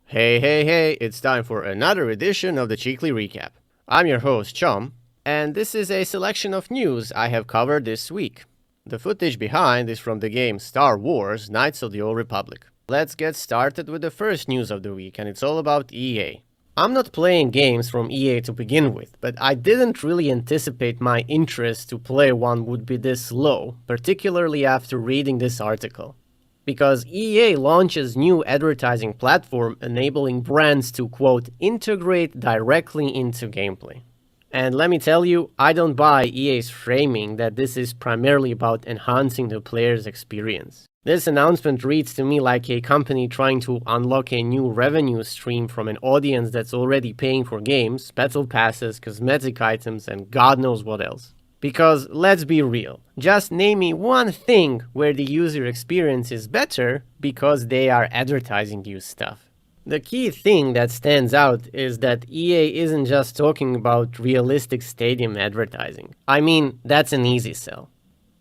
Hey, it's time for another edition of the Cseekly Recap. I'm your host, Csomm, and this is a selection of news I have covered this week. The footage behind is from the game Star Wars: Knights of the Old Republic. Let's get started with the first news of the week, and it's all about EA. I'm not playing games from EA to begin with, but I didn't really anticipate my interest to play one would be this low, particularly after reading this article. Because EA launches new advertising platform enabling brands to, quote, integrate directly into gameplay. And let me tell you, I don't buy EA's framing that this is primarily about enhancing the player's experience. This announcement reads to me like a company trying to unlock a new revenue stream from an audience that's already paying for games, battle passes, cosmetic items, and God knows what else. Because, let's be real, just name me one thing where the user experience is better because they are advertising you stuff. The key thing that stands out is that EA isn't just talking about realistic stadium advertising. I mean, that's an easy sell.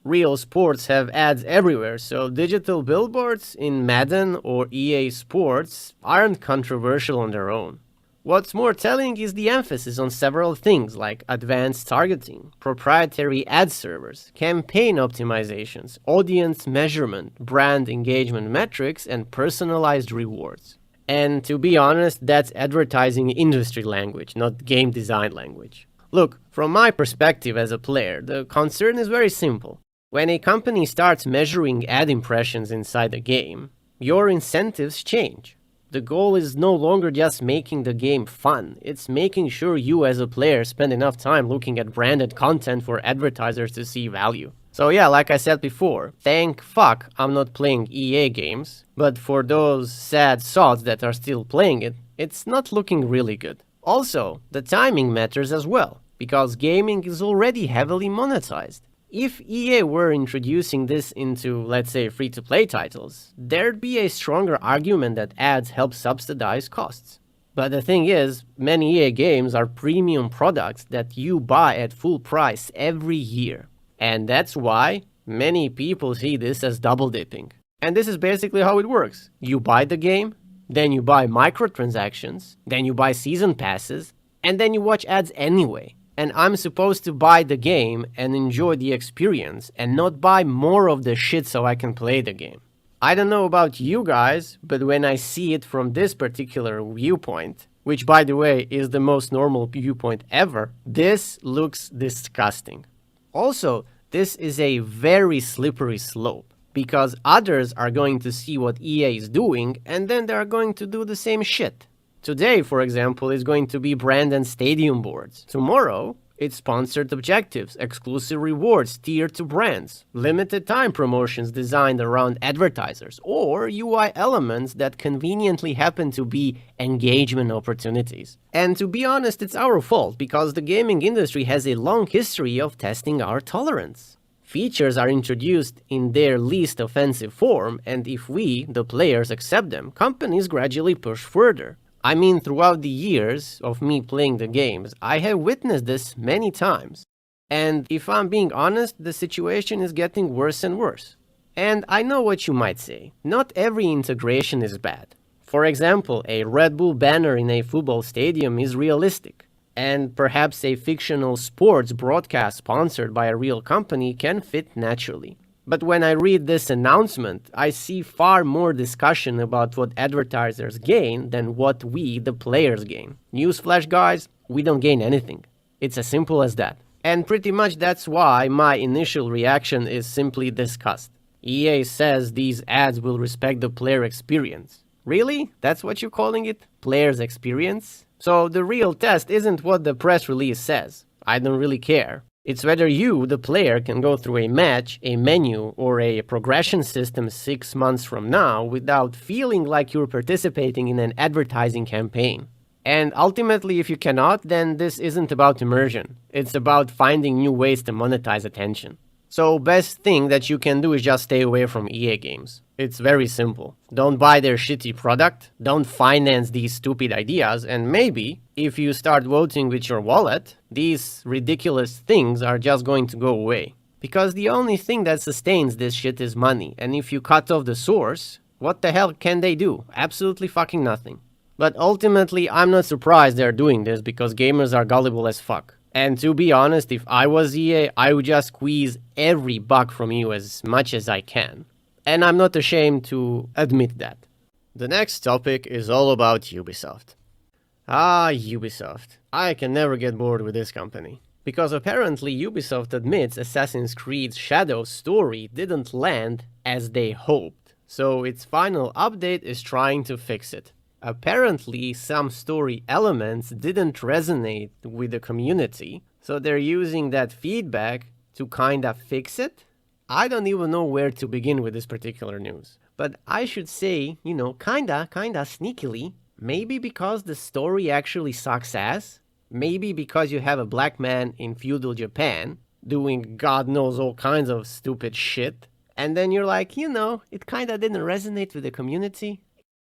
Real sports have ads everywhere, so digital billboards in Madden or EA Sports aren't controversial on their own. What's more telling is the emphasis on several things like advanced targeting, proprietary ad servers, campaign optimizations, audience measurement, brand engagement metrics, and personalized rewards. And to be honest, that's advertising industry language, not game design language. Look, from my perspective as a player, the concern is very simple. When a company starts measuring ad impressions inside a game, your incentives change. The goal is no longer just making the game fun, it's making sure you as a player spend enough time looking at branded content for advertisers to see value. So yeah, like I said before, thank fuck I'm not playing EA games, but for those sad sods that are still playing it, it's not looking really good. Also, the timing matters as well, because gaming is already heavily monetized. If EA were introducing this into, let's say, free-to-play titles, there'd be a stronger argument that ads help subsidize costs. But the thing is, many EA games are premium products that you buy at full price every year. And that's why many people see this as double dipping. And this is basically how it works. You buy the game, then you buy microtransactions, then you buy season passes, and then you watch ads anyway. And I'm supposed to buy the game and enjoy the experience and not buy more of the shit so I can play the game. I don't know about you guys, but when I see it from this particular viewpoint, which by the way is the most normal viewpoint ever, this looks disgusting. Also, this is a very slippery slope because others are going to see what EA is doing and then they are going to do the same shit. Today, for example, is going to be brand and stadium boards. Tomorrow, it's sponsored objectives, exclusive rewards tiered to brands, limited time promotions designed around advertisers, or UI elements that conveniently happen to be engagement opportunities. And to be honest, it's our fault because the gaming industry has a long history of testing our tolerance. Features are introduced in their least offensive form, and if we, the players, accept them, companies gradually push further. I mean, throughout the years of me playing the games, I have witnessed this many times. And if I'm being honest, the situation is getting worse and worse. And I know what you might say. Not every integration is bad. For example, a Red Bull banner in a football stadium is realistic. And perhaps a fictional sports broadcast sponsored by a real company can fit naturally. But when I read this announcement, I see far more discussion about what advertisers gain than what we, the players, gain. Newsflash, guys, we don't gain anything. It's as simple as that. And pretty much that's why my initial reaction is simply disgust. EA says these ads will respect the player experience. Really? That's what you're calling it? Player's experience? So the real test isn't what the press release says. I don't really care. It's whether you, the player, can go through a match, a menu, or a progression system 6 months from now without feeling like you're participating in an advertising campaign. And ultimately, if you cannot, then this isn't about immersion. It's about finding new ways to monetize attention. So best thing that you can do is just stay away from EA games. It's very simple. Don't buy their shitty product, don't finance these stupid ideas, and maybe, if you start voting with your wallet, these ridiculous things are just going to go away. Because the only thing that sustains this shit is money, and if you cut off the source, what the hell can they do? Absolutely fucking nothing. But ultimately, I'm not surprised they're doing this because gamers are gullible as fuck. And to be honest, if I was EA, I would just squeeze every bug from you as much as I can. And I'm not ashamed to admit that. The next topic is all about Ubisoft. Ah, Ubisoft. I can never get bored with this company. Because apparently Ubisoft admits Assassin's Creed Shadow's story didn't land as they hoped, so its final update is trying to fix it. Apparently, some story elements didn't resonate with the community, so they're using that feedback to kinda fix it? I don't even know where to begin with this particular news. But I should say, kinda sneakily, maybe because the story actually sucks ass? Maybe because you have a black man in feudal Japan doing God knows all kinds of stupid shit, and then you're like, it kinda didn't resonate with the community?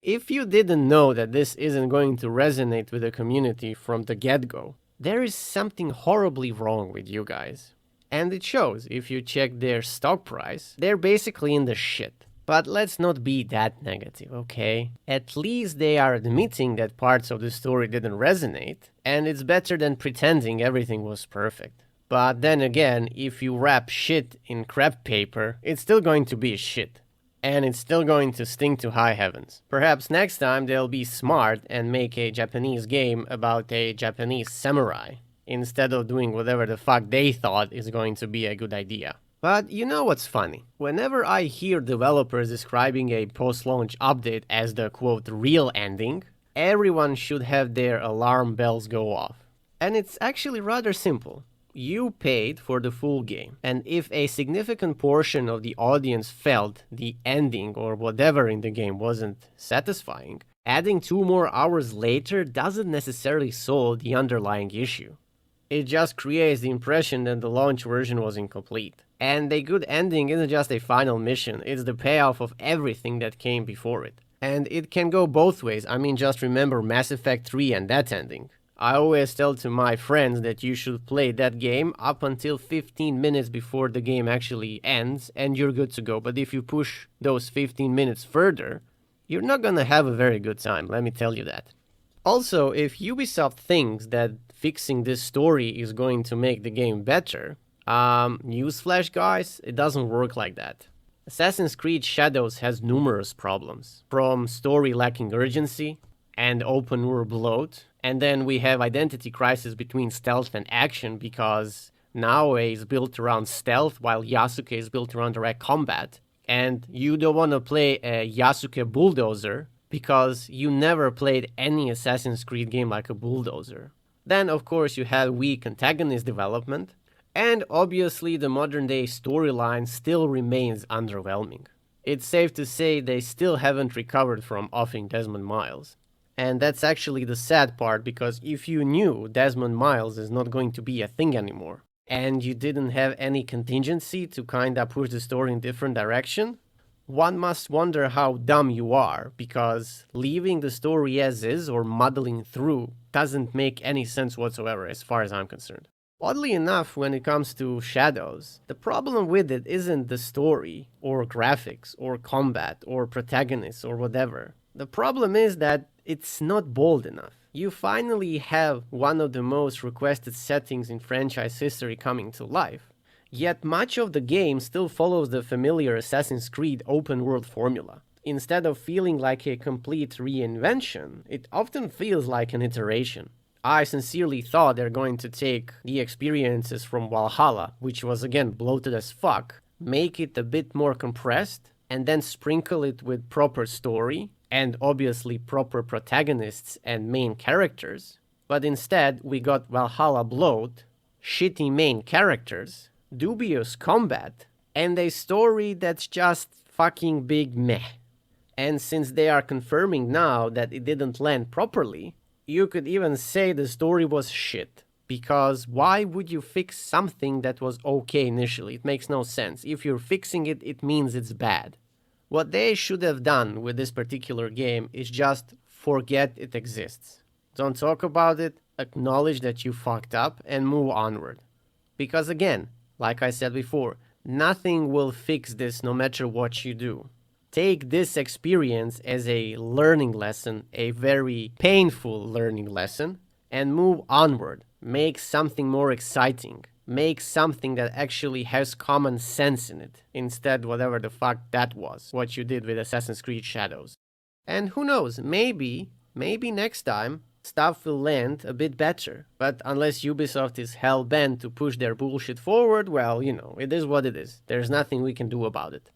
If you didn't know that this isn't going to resonate with the community from the get-go, there is something horribly wrong with you guys. And it shows. If you check their stock price, they're basically in the shit. But let's not be that negative, okay? At least they are admitting that parts of the story didn't resonate, and it's better than pretending everything was perfect. But then again, if you wrap shit in crepe paper, it's still going to be shit. And it's still going to stink to high heavens. Perhaps next time they'll be smart and make a Japanese game about a Japanese samurai, instead of doing whatever the fuck they thought is going to be a good idea. But you know what's funny? Whenever I hear developers describing a post-launch update as the quote real ending, everyone should have their alarm bells go off. And it's actually rather simple. You paid for the full game, and if a significant portion of the audience felt the ending or whatever in the game wasn't satisfying, adding 2 more hours later doesn't necessarily solve the underlying issue. It just creates the impression that the launch version was incomplete. And a good ending isn't just a final mission, it's the payoff of everything that came before it. And it can go both ways. I mean, just remember Mass Effect 3 and that ending. I always tell to my friends that you should play that game up until 15 minutes before the game actually ends, and you're good to go. But if you push those 15 minutes further, you're not gonna have a very good time, let me tell you that. Also, if Ubisoft thinks that fixing this story is going to make the game better, newsflash guys, it doesn't work like that. Assassin's Creed Shadows has numerous problems, from story lacking urgency and open world bloat, and then we have identity crisis between stealth and action because Naoe is built around stealth while Yasuke is built around direct combat, and you don't want to play a Yasuke bulldozer because you never played any Assassin's Creed game like a bulldozer. Then, of course, you have weak antagonist development, and obviously the modern day storyline still remains underwhelming. It's safe to say they still haven't recovered from offing Desmond Miles. And that's actually the sad part, because if you knew Desmond Miles is not going to be a thing anymore, and you didn't have any contingency to kinda push the story in a different direction, one must wonder how dumb you are, because leaving the story as is or muddling through doesn't make any sense whatsoever as far as I'm concerned. Oddly enough, when it comes to Shadows, the problem with it isn't the story, or graphics, or combat, or protagonists, or whatever. The problem is that it's not bold enough. You finally have one of the most requested settings in franchise history coming to life. Yet much of the game still follows the familiar Assassin's Creed open world formula. Instead of feeling like a complete reinvention, it often feels like an iteration. I sincerely thought they're going to take the experiences from Valhalla, which was again bloated as fuck, make it a bit more compressed, and then sprinkle it with proper story, and obviously proper protagonists and main characters. But instead, we got Valhalla bloat, shitty main characters, dubious combat, and a story that's just fucking big meh. And since they are confirming now that it didn't land properly, you could even say the story was shit. Because why would you fix something that was okay initially? It makes no sense. If you're fixing it, it means it's bad. What they should have done with this particular game is just forget it exists. Don't talk about it, acknowledge that you fucked up, and move onward. Because again, like I said before, nothing will fix this no matter what you do. take this experience as a learning lesson, a very painful learning lesson, and move onward. Make something more exciting. Make something that actually has common sense in it, instead whatever the fuck that was, what you did with Assassin's Creed Shadows. And who knows, maybe next time, stuff will land a bit better. But unless Ubisoft is hell-bent to push their bullshit forward, well, it is what it is. There's nothing we can do about it.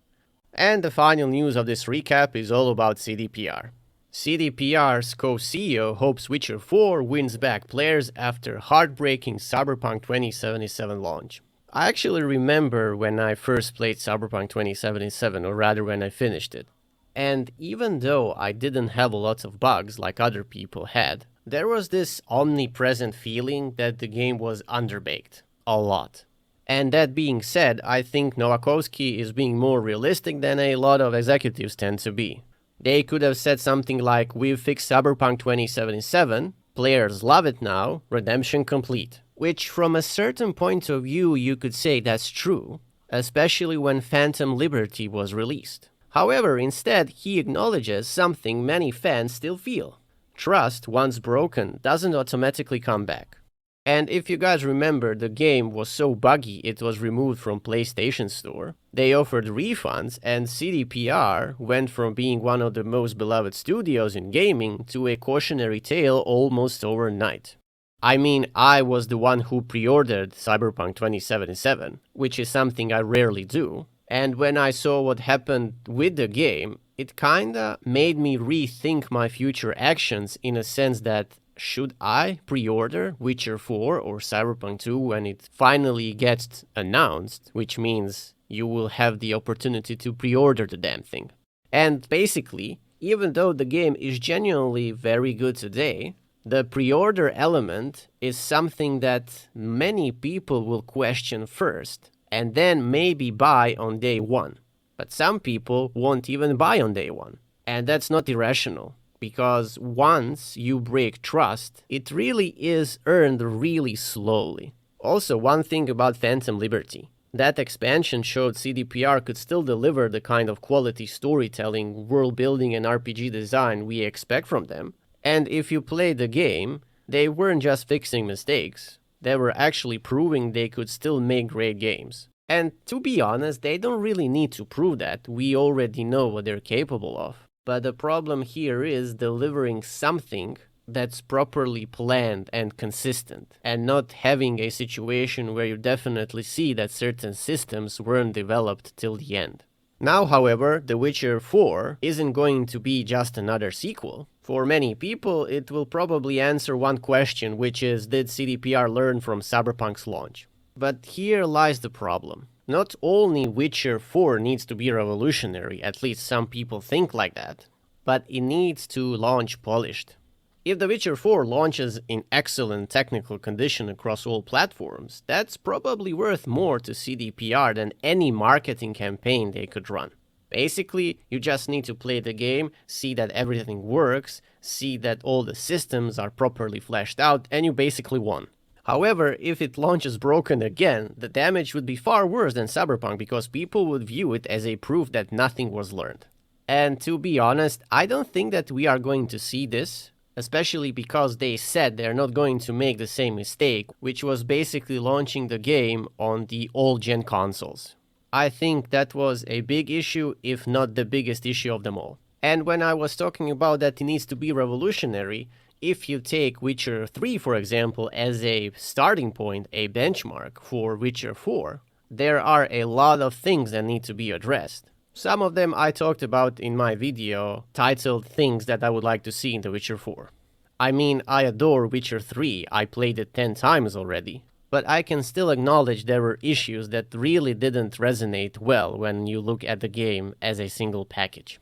And the final news of this recap is all about CDPR. CDPR's co-CEO hopes Witcher 4 wins back players after heartbreaking Cyberpunk 2077 launch. I actually remember when I first played Cyberpunk 2077, or rather when I finished it. And even though I didn't have lots of bugs like other people had, there was this omnipresent feeling that the game was underbaked. A lot. And that being said, I think Nowakowski is being more realistic than a lot of executives tend to be. They could have said something like, "We've fixed Cyberpunk 2077, players love it now, redemption complete." Which from a certain point of view you could say that's true, especially when Phantom Liberty was released. However, instead he acknowledges something many fans still feel. Trust, once broken, doesn't automatically come back. And if you guys remember, the game was so buggy it was removed from PlayStation Store. They offered refunds, and CDPR went from being one of the most beloved studios in gaming to a cautionary tale almost overnight. I mean, I was the one who pre-ordered Cyberpunk 2077, which is something I rarely do. And when I saw what happened with the game, it kinda made me rethink my future actions in a sense that should I pre-order Witcher 4 or Cyberpunk 2 when it finally gets announced, which means you will have the opportunity to pre-order the damn thing. And basically, even though the game is genuinely very good today, the pre-order element is something that many people will question first, and then maybe buy on day one. But some people won't even buy on day one. And that's not irrational, because once you break trust, it really is earned really slowly. Also, one thing about Phantom Liberty. That expansion showed CDPR could still deliver the kind of quality storytelling, world building, and RPG design we expect from them. And if you play the game, they weren't just fixing mistakes. They were actually proving they could still make great games. And to be honest, they don't really need to prove that. We already know what they're capable of. But the problem here is delivering something that's properly planned and consistent, and not having a situation where you definitely see that certain systems weren't developed till the end. Now, however, The Witcher 4 isn't going to be just another sequel. For many people, it will probably answer one question, which is, did CDPR learn from Cyberpunk's launch? But here lies the problem. Not only Witcher 4 needs to be revolutionary, at least some people think like that, but it needs to launch polished. If The Witcher 4 launches in excellent technical condition across all platforms, that's probably worth more to CDPR than any marketing campaign they could run. Basically, you just need to play the game, see that everything works, see that all the systems are properly fleshed out, and you basically won. However, if it launches broken again, the damage would be far worse than Cyberpunk because people would view it as a proof that nothing was learned. And to be honest, I don't think that we are going to see this, especially because they said they're not going to make the same mistake, which was basically launching the game on the old-gen consoles. I think that was a big issue, if not the biggest issue of them all. And when I was talking about that it needs to be revolutionary, if you take Witcher 3, for example, as a starting point, a benchmark for Witcher 4, there are a lot of things that need to be addressed. Some of them I talked about in my video titled Things That I Would Like to See in The Witcher 4. I mean, I adore Witcher 3, I played it 10 times already, but I can still acknowledge there were issues that really didn't resonate well when you look at the game as a single package.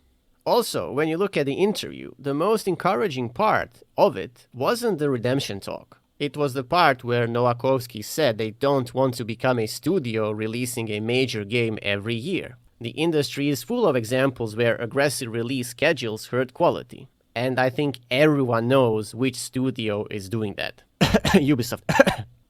Also, when you look at the interview, the most encouraging part of it wasn't the redemption talk. It was the part where Nowakowski said they don't want to become a studio releasing a major game every year. The industry is full of examples where aggressive release schedules hurt quality. And I think everyone knows which studio is doing that. Ubisoft.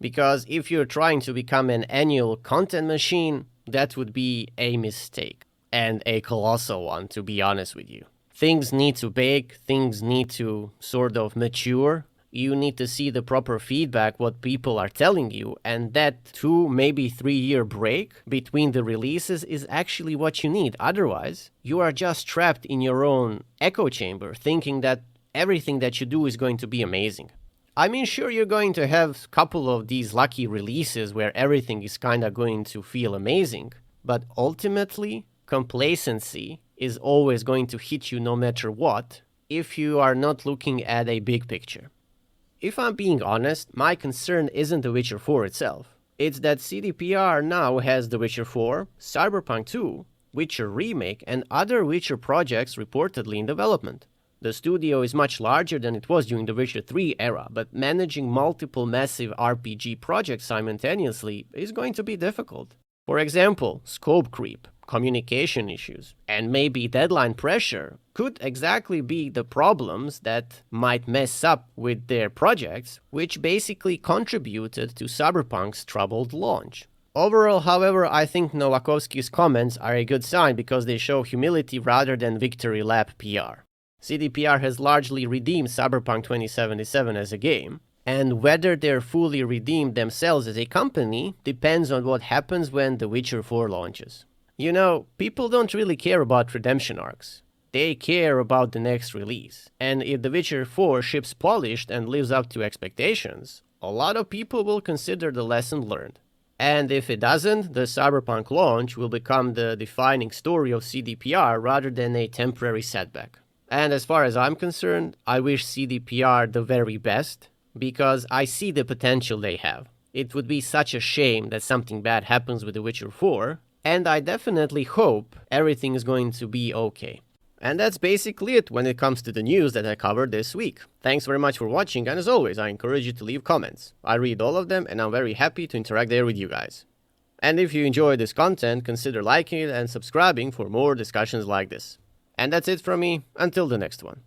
Because if you're trying to become an annual content machine, that would be a mistake. and a colossal one, to be honest with you. Things need to bake, things need to sort of mature. You need to see the proper feedback, what people are telling you, and that 2, maybe 3 year break between the releases is actually what you need. Otherwise, you are just trapped in your own echo chamber, thinking that everything that you do is going to be amazing. I mean, sure, you're going to have a couple of these lucky releases where everything is kind of going to feel amazing, but ultimately, complacency is always going to hit you no matter what if you are not looking at a big picture. If I'm being honest, my concern isn't The Witcher 4 itself. It's that CDPR now has The Witcher 4, Cyberpunk 2, Witcher Remake, and other Witcher projects reportedly in development. The studio is much larger than it was during the Witcher 3 era, but managing multiple massive RPG projects simultaneously is going to be difficult. For example, scope creep, communication issues, and maybe deadline pressure could exactly be the problems that might mess up with their projects, which basically contributed to Cyberpunk's troubled launch. Overall, however, I think Nowakovsky's comments are a good sign because they show humility rather than victory lap PR. CDPR has largely redeemed Cyberpunk 2077 as a game, and whether they're fully redeemed themselves as a company depends on what happens when The Witcher 4 launches. You know, people don't really care about redemption arcs. They care about the next release. And if The Witcher 4 ships polished and lives up to expectations, a lot of people will consider the lesson learned. And if it doesn't, the Cyberpunk launch will become the defining story of CDPR rather than a temporary setback. And as far as I'm concerned, I wish CDPR the very best, because I see the potential they have. It would be such a shame that something bad happens with The Witcher 4, and I definitely hope everything is going to be okay. And that's basically it when it comes to the news that I covered this week. Thanks very much for watching, and as always, I encourage you to leave comments. I read all of them, and I'm very happy to interact there with you guys. And if you enjoy this content, consider liking it and subscribing for more discussions like this. And that's it from me, until the next one.